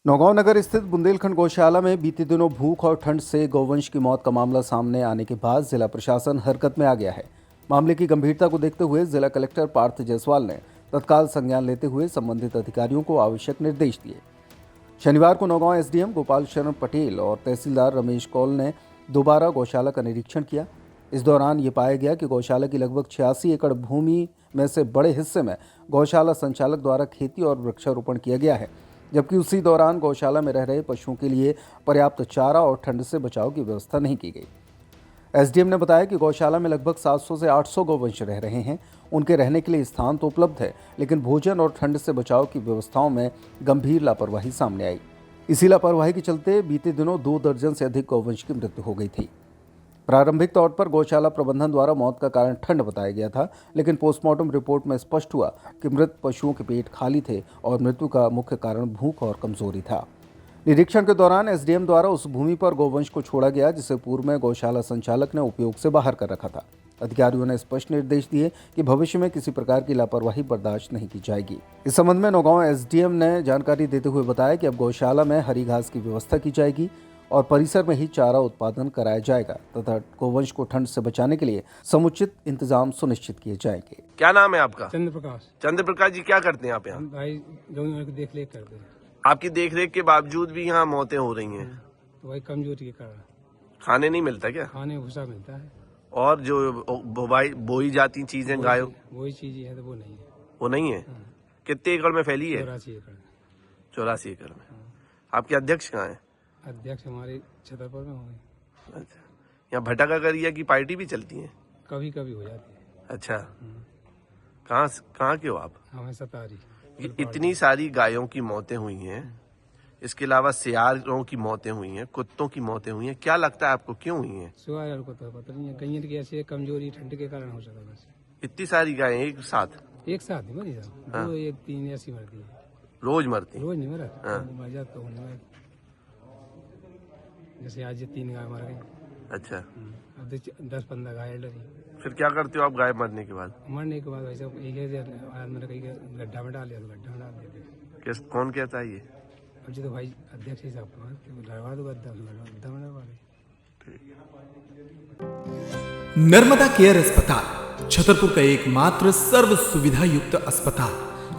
नौगांव नगर स्थित बुंदेलखंड गौशाला में बीते दिनों भूख और ठंड से गौवंश की मौत का मामला सामने आने के बाद जिला प्रशासन हरकत में आ गया है। मामले की गंभीरता को देखते हुए जिला कलेक्टर पार्थ जायसवाल ने तत्काल संज्ञान लेते हुए संबंधित अधिकारियों को आवश्यक निर्देश दिए। शनिवार को नौगांव एसडीएम गोपाल शरण पटेल और तहसीलदार रमेश कौल ने दोबारा गौशाला का निरीक्षण किया। इस दौरान ये पाया गया कि गौशाला की लगभग 86 एकड़ भूमि में से बड़े हिस्से में गौशाला संचालक द्वारा खेती और वृक्षारोपण किया गया है, जबकि उसी दौरान गौशाला में रह रहे पशुओं के लिए पर्याप्त चारा और ठंड से बचाव की व्यवस्था नहीं की गई। एसडीएम ने बताया कि गौशाला में लगभग 700 से 800 गौवंश रह रहे हैं। उनके रहने के लिए स्थान तो उपलब्ध है, लेकिन भोजन और ठंड से बचाव की व्यवस्थाओं में गंभीर लापरवाही सामने आई। इसी लापरवाही के चलते बीते दिनों 2 दर्जन से अधिक गौवंश की मृत्यु हो गई थी। प्रारंभिक तौर पर गौशाला प्रबंधन द्वारा मौत का कारण ठंड बताया गया था, लेकिन पोस्टमार्टम रिपोर्ट में स्पष्ट हुआ कि मृत पशुओं के पेट खाली थे और मृत्यु का मुख्य कारण भूख और कमजोरी था। निरीक्षण के दौरान एसडीएम द्वारा उस भूमि पर गौवंश को छोड़ा गया जिसे पूर्व में गौशाला संचालक ने उपयोग से बाहर कर रखा था। अधिकारियों ने स्पष्ट निर्देश दिए कि भविष्य में किसी प्रकार की लापरवाही बर्दाश्त नहीं की जाएगी। इस संबंध में नौगांव एसडीएम ने जानकारी देते हुए बताया कि अब गौशाला में हरी घास की व्यवस्था की जाएगी और परिसर में ही चारा उत्पादन कराया जाएगा तथा गौवंश को ठंड से बचाने के लिए समुचित इंतजाम सुनिश्चित किए जाएंगे। क्या नाम है आपका? चंद्र प्रकाश। चंद्र प्रकाश जी, क्या करते हैं आप यहाँ? हम भाई गौवंश की देख रेख करते हैं। आपकी देखरेख के बावजूद भी यहाँ मौतें हो रही हैं, तो भाई कमजोरी के कारण खाने नहीं मिलता क्या? खाने भूसा मिलता है और जो बोई जाती चीजें गायों, वही चीज है तो वो नहीं है। वो नहीं है। कितने एकड़ में फैली है? 84 एकड़। 84 एकड़ में। आपके अध्यक्ष कहाँ है? अध्यक्ष हमारे छतरपुर में होंगे। अच्छा, यहाँ भटका करिया की पार्टी भी चलती है? कभी कभी हो जाती है। अच्छा, कहाँ के हो आप? हमें सतारी। ये इतनी सारी गायों की मौतें हुई हैं, इसके अलावा सियारों की मौतें हुई हैं, कुत्तों की मौतें हुई हैं, क्या लगता है आपको क्यों हुई हैं? सुबह को तो पता नहीं है, गैयन की ऐसी कमजोरी ठंड के कारण हो सकता है। बस इतनी सारी गायें एक साथ ही मरी साहब। 2 या 3 ऐसी मरती है। रोज मरती? रोज नहीं मरा, मर जाता तो होने में। जैसे आज ये 3 गाय मर गई। अच्छा, अब 10-15 गाय डरी। फिर क्या करते हो आप गाय मरने के बाद? मरने के बाद वैसे मैंने कहीं गड्ढा में डाल दिया तो गड्ढा में डाल दिया। कौन कहता है ये? अब जी तो भाई अध्यक्ष ही साहब लड़वा दो गड्ढा में डलवा दे। नर्मदा केयर अस्पताल छतरपुर का एकमात्र सर्व सुविधा युक्त अस्पताल,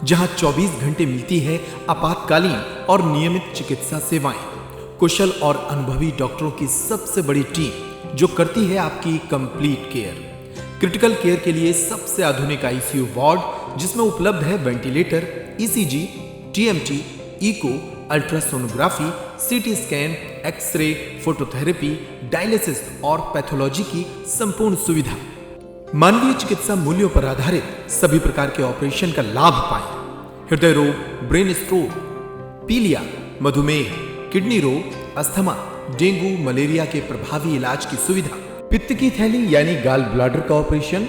जहां 24 घंटे मिलती है आपातकालीन और नियमित चिकित्सा सेवाएं। कुशल और अनुभवी डॉक्टरों की सबसे बड़ी टीम जो करती है आपकी कंप्लीट केयर। क्रिटिकल केयर के लिए सबसे आधुनिक आईसीयू वार्ड, जिसमें उपलब्ध है ventilator, ECG, TMT, echo, ultrasonography, CT scan, x ray, phototherapy, dialysis और पैथोलॉजी की संपूर्ण सुविधा। मानवीय चिकित्सा मूल्यों पर आधारित सभी प्रकार के ऑपरेशन का लाभ पाएं। हृदय रोग, ब्रेन स्ट्रोक, पीलिया, मधुमेह, किडनी रोग, अस्थमा, डेंगू, मलेरिया के प्रभावी इलाज की सुविधा, पित्त की थैली यानी गाल ब्लैडर का ऑपरेशन,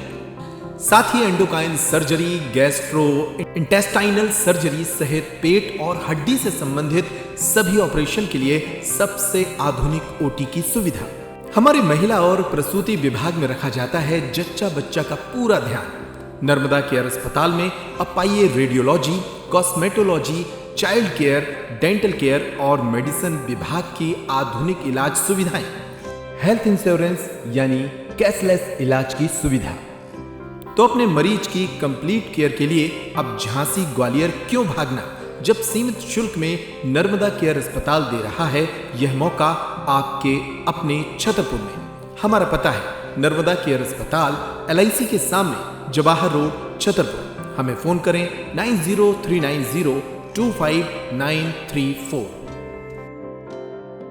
साथ ही endocrine surgery, gastro intestinal surgery सहित पेट और हड्डी से संबंधित सभी ऑपरेशन के लिए सबसे आधुनिक ओटी की सुविधा। हमारे महिला और प्रसूति विभाग में रखा जाता है जच्चा बच्चा का पूरा ध्यान। नर्मदा केयर अस्पताल में अब पाइए radiology, cosmetology, child care, dental care और मेडिसिन विभाग की आधुनिक इलाज सुविधाएं, हेल्थ इंश्योरेंस यानी कैशलेस इलाज की सुविधा। तो अपने मरीज की कंप्लीट केयर के लिए अब झांसी ग्वालियर क्यों भागना, जब सीमित शुल्क में नर्मदा केयर अस्पताल दे रहा है यह मौका आपके अपने छतरपुर में। हमारा पता है नर्मदा केयर अस्पताल, LIC के सामने, जवाहर रोड, छतरपुर। हमें फोन करें 9039025934।